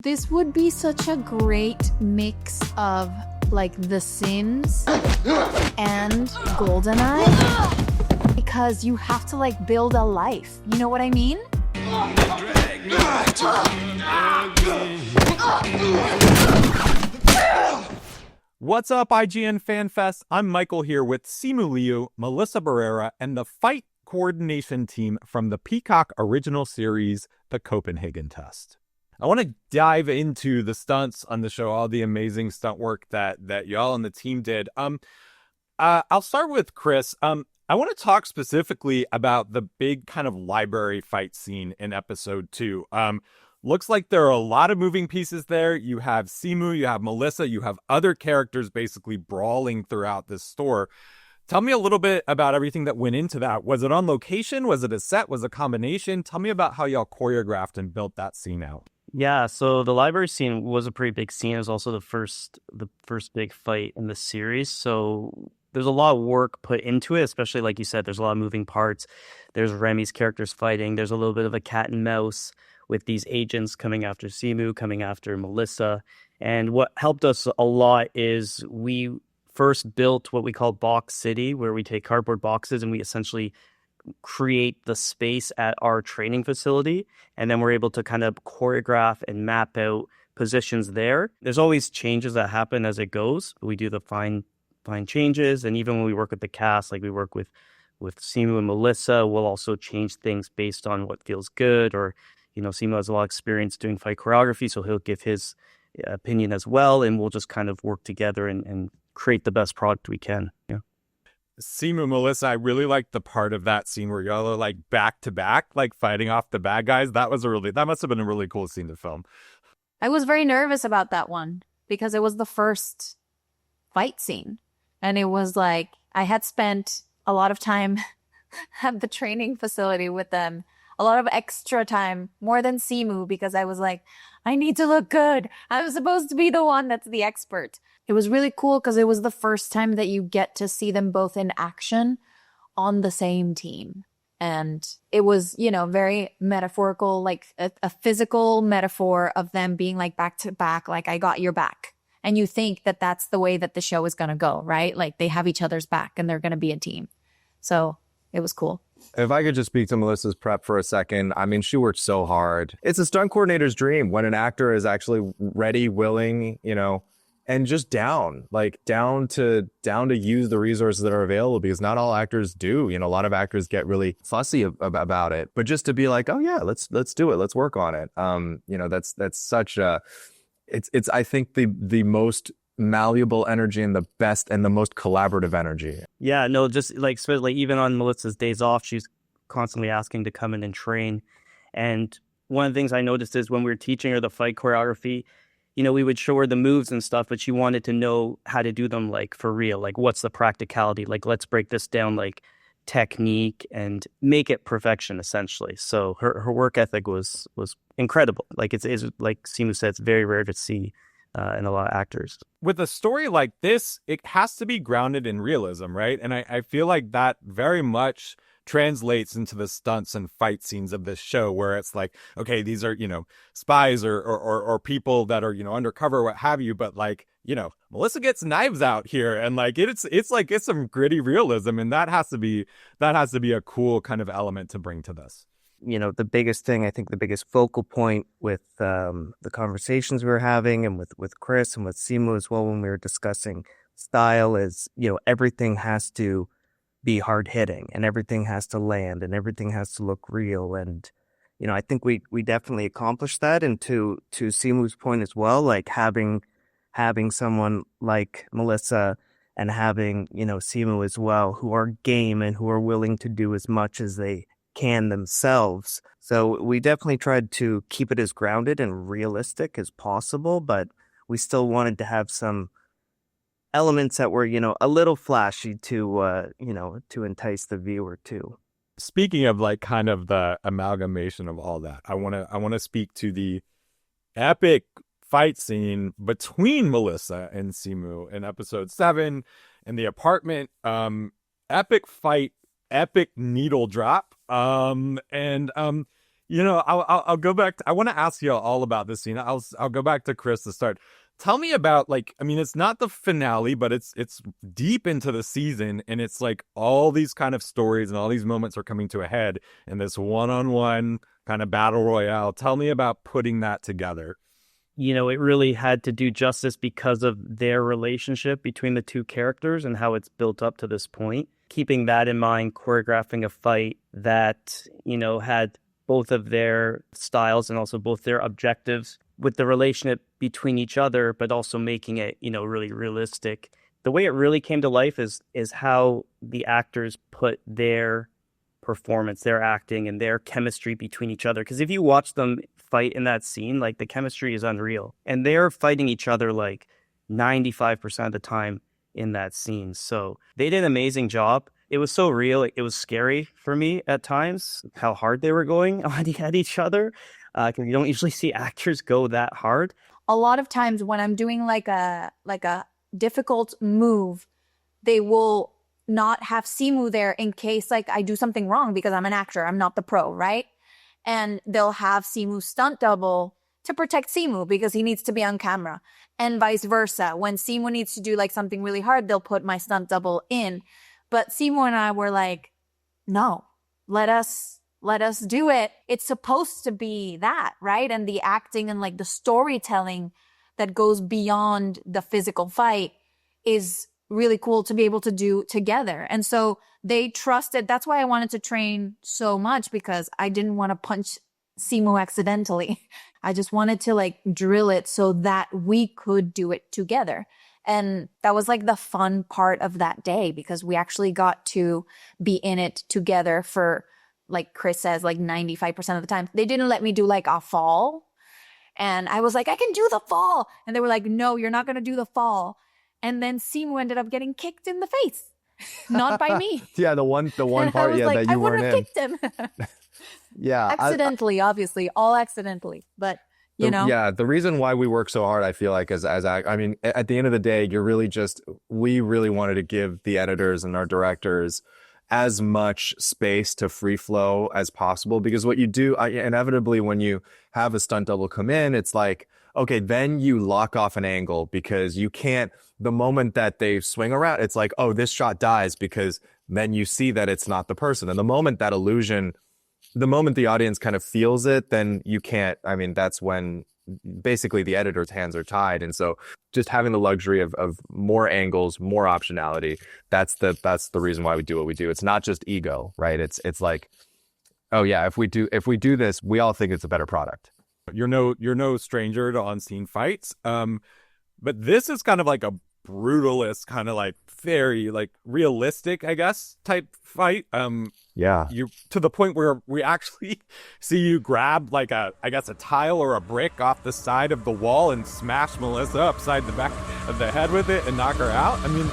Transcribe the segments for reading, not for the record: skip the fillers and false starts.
This would be such a great mix of like The Sims and GoldenEye because you have to like build a life. You know what I mean? What's up, IGN Fan Fest? I'm Michael here with Simu Liu, Melissa Barrera, and the fight coordination team from the Peacock original series, The Copenhagen Test. I want to dive into the stunts on the show, all the amazing stunt work that y'all and the team did. I'll start with Chris. I want to talk specifically about the big kind of library fight scene in episode 2. Looks like there are a lot of moving pieces there. You have Simu, you have Melissa, you have other characters basically brawling throughout this store. Tell me a little bit about everything that went into that. Was it on location? Was it a set? Was it a combination? Tell me about how y'all choreographed and built that scene out. Yeah, so the library scene was a pretty big scene. It was also the first big fight in the series. So there's a lot of work put into it, especially like you said, there's a lot of moving parts. There's Remy's characters fighting. There's a little bit of a cat and mouse with these agents coming after Simu, coming after Melissa. And what helped us a lot is we first built what we call Box City, where we take cardboard boxes and we essentially create the space at our training facility, and then we're able to kind of choreograph and map out positions there. There's always changes that happen as it goes. We do the fine changes, and even when we work with the cast, like we work with Simu and Melissa, we'll also change things based on what feels good, or Simu has a lot of experience doing fight choreography, so he'll give his opinion as well, and we'll just kind of work together and create the best product we can. Yeah. Simu, Melissa, I really liked the part of that scene where y'all are like back to back, like fighting off the bad guys. That must have been a really cool scene to film. I was very nervous about that one because it was the first fight scene. And it was like, I had spent a lot of time at the training facility with them, a lot of extra time, more than Simu, because I was like, I need to look good. I'm supposed to be the one that's the expert. It was really cool because it was the first time that you get to see them both in action on the same team. And it was, very metaphorical, like a physical metaphor of them being like back to back, like I got your back. And you think that that's the way that the show is going to go, right? Like they have each other's back and they're going to be a team. So it was cool. If I could just speak to Melissa's prep for a second, I mean, she worked so hard. It's a stunt coordinator's dream when an actor is actually ready, willing, and just down to use the resources that are available, because not all actors do. A lot of actors get really fussy about it, but just to be like, oh yeah, let's do it. Let's work on it. That's such a, it's I think the most malleable energy and the best and the most collaborative energy. Yeah, no, just like even on Melissa's days off, she's constantly asking to come in and train. And one of the things I noticed is when we were teaching her the fight choreography, we would show her the moves and stuff, but she wanted to know how to do them like for real. Like, what's the practicality? Like, let's break this down like technique and make it perfection, essentially. So her work ethic was incredible. Like it's like Simu said, it's very rare to see in a lot of actors. With a story like this, it has to be grounded in realism, right? And I feel like that very much translates into the stunts and fight scenes of this show, where it's like, okay, these are, spies or people that are, undercover, what have you. But like, Melissa gets knives out here, and like, it's some gritty realism. And that has to be a cool kind of element to bring to this. The biggest thing, I think the biggest focal point with the conversations we were having and with Chris and with Simu as well when we were discussing style is, everything has to be hard hitting and everything has to land and everything has to look real. And, I think we definitely accomplished that. And to Simu's point as well, like having someone like Melissa and having, Simu as well, who are game and who are willing to do as much as they can themselves. So we definitely tried to keep it as grounded and realistic as possible, but we still wanted to have some elements that were, a little flashy to entice the viewer too. Speaking of like kind of the amalgamation of all that, I want to speak to the epic fight scene between Melissa and Simu in episode 7 in the apartment. Epic fight, epic needle drop. I'll go back. I want to ask you all about this scene. I'll go back to Chris to start. Tell me about, like, I mean, it's not the finale, but it's deep into the season, and it's like all these kind of stories and all these moments are coming to a head in this one-on-one kind of battle royale. Tell me about putting that together. It really had to do justice because of their relationship between the two characters and how it's built up to this point. Keeping that in mind, choreographing a fight that, had both of their styles and also both their objectives with the relationship between each other, but also making it, really realistic. The way it really came to life is how the actors put their performance, their acting, and their chemistry between each other. Because if you watch them fight in that scene, like, the chemistry is unreal. And they're fighting each other like 95% of the time in that scene. So they did an amazing job. It was so real. It was scary for me at times, how hard they were going at each other. Because you don't usually see actors go that hard. A lot of times when I'm doing like a difficult move, they will not have Simu there in case, like, I do something wrong, because I'm an actor, I'm not the pro, right? And they'll have Simu stunt double to protect Simu because he needs to be on camera, and vice versa. When Simu needs to do like something really hard, they'll put my stunt double in. But Simu and I were like, no, let us do it. It's supposed to be that, right? And the acting and like the storytelling that goes beyond the physical fight is really cool to be able to do together. And so they trusted. That's why I wanted to train so much, because I didn't want to punch Simu accidentally. I just wanted to like drill it so that we could do it together. And that was like the fun part of that day, because we actually got to be in it together for, like Chris says, like 95% of the time. They didn't let me do like a fall. And I was like, I can do the fall. And they were like, no, you're not going to do the fall. And then Simu ended up getting kicked in the face, not by me. Yeah, the one part, yeah, like, that you weren't in. I would have kicked him. Yeah. Accidentally, obviously, all accidentally. But, Yeah, the reason why we work so hard, I feel like, I mean, at the end of the day, we really wanted to give the editors and our directors as much space to free flow as possible, because what you do inevitably when you have a stunt double come in, it's like, okay, then you lock off an angle because you can't, the moment that they swing around, it's like, oh, this shot dies, because then you see that it's not the person. And the moment that illusion, the moment the audience kind of feels it, then you can't, I mean, that's when basically the editor's hands are tied. And so just having the luxury of more angles, more optionality, that's the reason why we do what we do. It's not just ego, right? It's like, oh yeah, if we do this, we all think it's a better product. You're no stranger to on-scene fights. But this is kind of like a brutalist, kind of like very like realistic, I guess, type fight. Yeah. You to the point where we actually see you grab like a tile or a brick off the side of the wall and smash Melissa upside the back of the head with it and knock her out. I mean,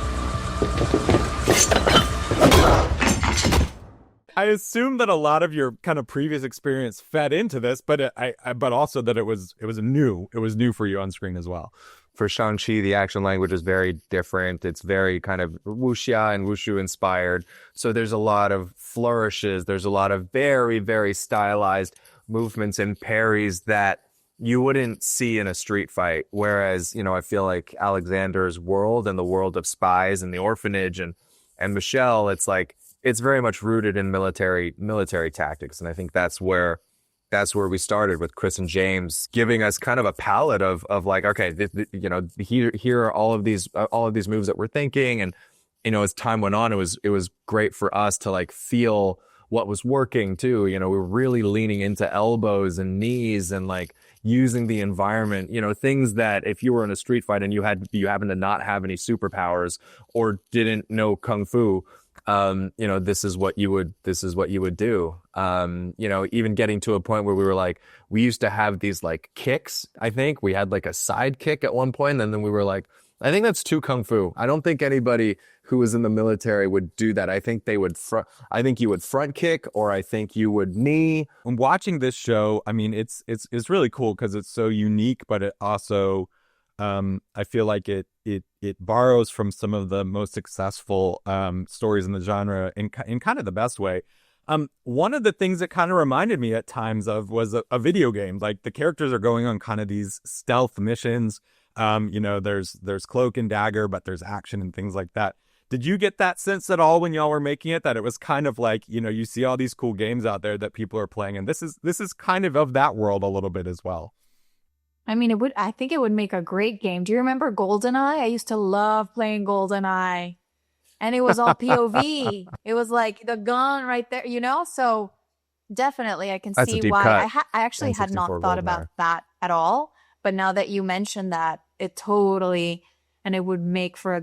I assume that a lot of your kind of previous experience fed into this, but but also that it was new for you on screen as well. For Shang-Chi, the action language is very different. It's very kind of wuxia and wushu inspired. So there's a lot of flourishes. There's a lot of very, very stylized movements and parries that you wouldn't see in a street fight. Whereas, I feel like Alexander's world and the world of spies and the orphanage and Michelle, it's like, it's very much rooted in military tactics. And I think that's where we started with Chris and James giving us kind of a palette of like, okay, here are all of these moves that we're thinking. And, as time went on, it was great for us to like feel what was working too. We were really leaning into elbows and knees and like using the environment, things that if you were in a street fight and you happen to not have any superpowers or didn't know Kung Fu, this is what you would do. Even getting to a point where we were like, we used to have these like kicks. I think we had like a side kick at one point, and then we were like, I think that's too Kung Fu. I don't think anybody who was in the military would do that. I think you would front kick, or I think you would knee. When watching this show, I mean, it's really cool because it's so unique, but it also, I feel like it borrows from some of the most successful stories in the genre in kind of the best way. One of the things that kind of reminded me at times of was a video game. Like the characters are going on kind of these stealth missions. There's cloak and dagger, but there's action and things like that. Did you get that sense at all when y'all were making it, that it was kind of like, you see all these cool games out there that people are playing, and this is kind of that world a little bit as well? I mean, I think it would make a great game. Do you remember GoldenEye? I used to love playing GoldenEye. And it was all POV. It was like the gun right there, So definitely I can That's a see deep why. cut. I actually had not N64 thought about that at all. But now that you mentioned that, it would make for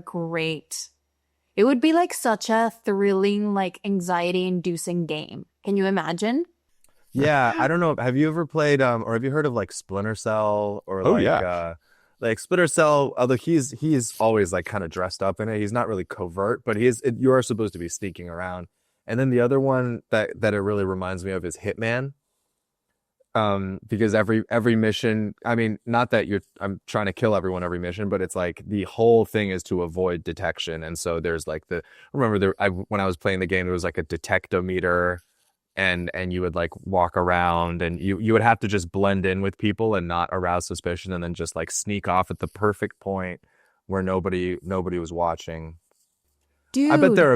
it would be like such a thrilling, like anxiety-inducing game. Can you imagine? Yeah, I don't know. Have you ever played or have you heard of like Splinter Cell or like Splinter Cell? Although he's always like kind of dressed up in it. He's not really covert, but you are supposed to be sneaking around. And then the other one that it really reminds me of is Hitman. Because every mission, I mean, not that I'm trying to kill everyone every mission, but it's like the whole thing is to avoid detection. And so there's like when I was playing the game, there was like a detectometer. And you would like walk around and you would have to just blend in with people and not arouse suspicion, and then just like sneak off at the perfect point where nobody was watching. Dude, I bet there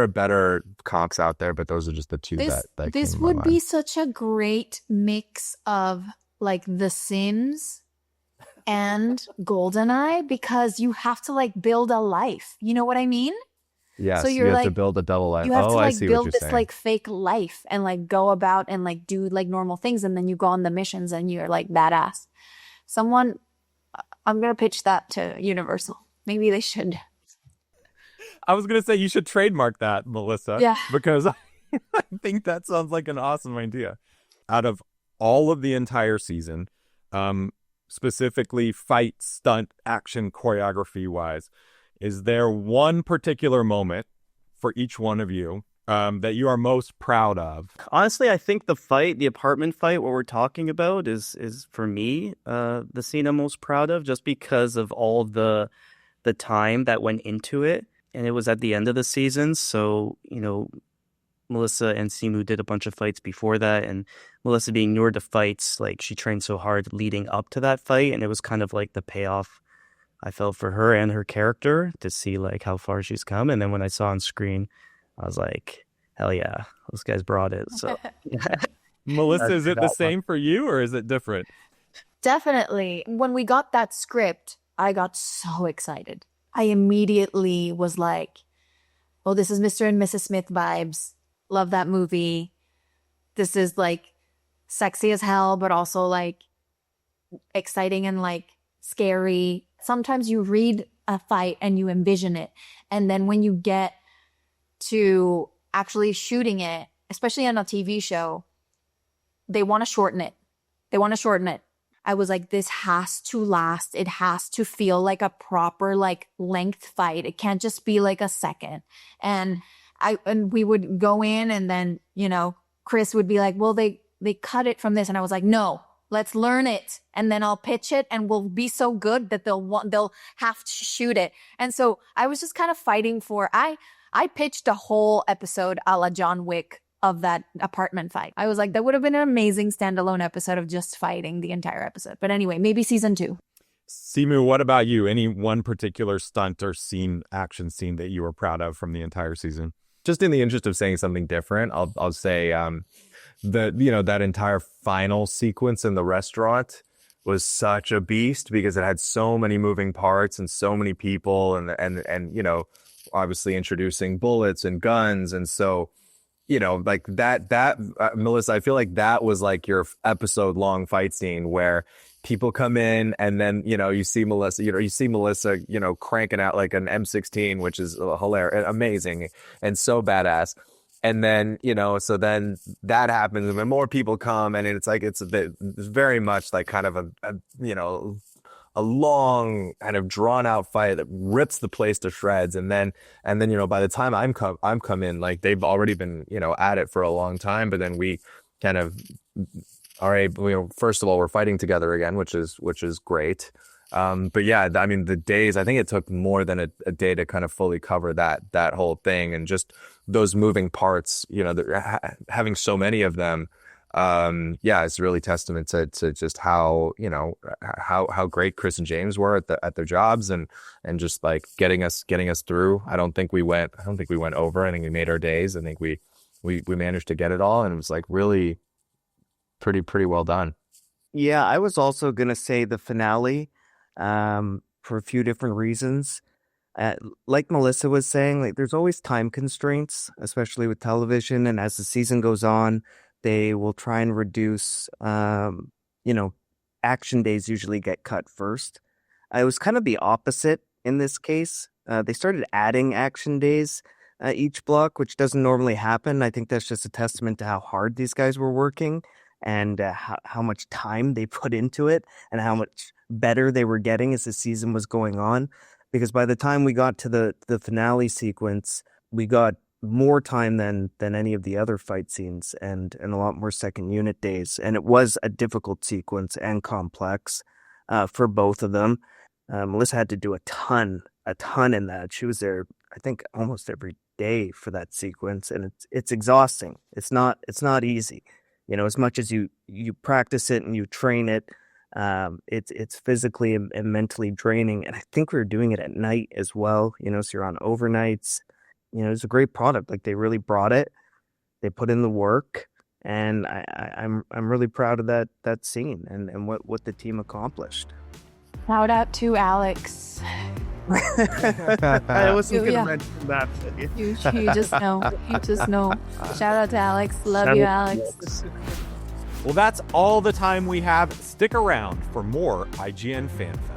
are better comps out there, but those are just the two that this would be such a great mix of like The Sims and GoldenEye, because you have to like build a life. You know what I mean? Yes, so you have to build a double life. You have to like build this saying. like fake life and like go about and like do like normal things, and then you go on the missions and you're like badass. I'm gonna pitch that to Universal. Maybe they should. I was gonna say you should trademark that, Melissa. Yeah, because I think that sounds like an awesome idea. Out of all of the entire season, specifically fight, stunt, action, choreography wise, is there one particular moment for each one of you that you are most proud of? Honestly, I think the apartment fight, what we're talking about, is for me the scene I'm most proud of, just because of all the time that went into it, and it was at the end of the season. So Melissa and Simu did a bunch of fights before that, and Melissa being newer to fights, like she trained so hard leading up to that fight, and it was kind of like the payoff I felt for her and her character to see like how far she's come. And then when I saw on screen, I was like, hell yeah, those guys brought it. So Melissa, is it the same for you or is it different? Definitely. When we got that script, I got so excited. I immediately was like, oh, this is Mr. and Mrs. Smith vibes. Love that movie. This is like sexy as hell, but also like exciting and like scary. Sometimes you read a fight and you envision it. And then when you get to actually shooting it, especially on a TV show, they want to shorten it. I was like, this has to last. It has to feel like a proper like length fight. It can't just be like a second. And we would go in and then, Chris would be like, well, they cut it from this. And I was like, no. Let's learn it, and then I'll pitch it, and we'll be so good that they'll have to shoot it. And so I was just kind of fighting for. I pitched a whole episode a la John Wick of that apartment fight. I was like, that would have been an amazing standalone episode of just fighting the entire episode. But anyway, maybe season 2. Simu, what about you? Any one particular stunt or action scene that you were proud of from the entire season? Just in the interest of saying something different, I'll say that entire final sequence in the restaurant was such a beast because it had so many moving parts and so many people and obviously introducing bullets and guns. And so, like that Melissa, I feel like that was like your episode long fight scene where people come in and then, you see Melissa, cranking out like an M16, which is hilarious, amazing and so badass. And then, so then that happens and then more people come and it's very much like kind of a long kind of drawn out fight that rips the place to shreds. And then, by the time I'm come in, like they've already been, at it for a long time, but then we kind of all right, first of all, we're fighting together again, which is great. But yeah, I mean, the days, I think it took more than a day to kind of fully cover that whole thing, and just those moving parts, having so many of them. Yeah, it's really testament to just how, how great Chris and James were at their jobs, and just like getting us through. I don't think we went over. I think we made our days. I think we managed to get it all, and it was like really pretty well done. Yeah, I was also gonna say the finale, for a few different reasons. Like Melissa was saying, like there's always time constraints, especially with television, and as the season goes on, they will try and reduce. Action days usually get cut first. It was kind of the opposite in this case. They started adding action days each block, which doesn't normally happen. I think that's just a testament to how hard these guys were working, and how much time they put into it, and how much better they were getting as the season was going on. Because by the time we got to the finale sequence, we got more time than any of the other fight scenes, and a lot more second unit days. And it was a difficult sequence and complex for both of them. Melissa had to do a ton in that. She was there, I think, almost every day for that sequence, and it's exhausting. It's not easy. As much as you practice it and you train it, it's physically and mentally draining. And I think we were doing it at night as well, so you're on overnights. It's a great product. Like, they really brought it. They put in the work, and I'm really proud of that scene and what the team accomplished. Shout out to Alex. I wasn't going to mention that. You just know. You just know. Shout out to Alex. Love you, Alex. Well, that's all the time we have. Stick around for more IGN FanFest.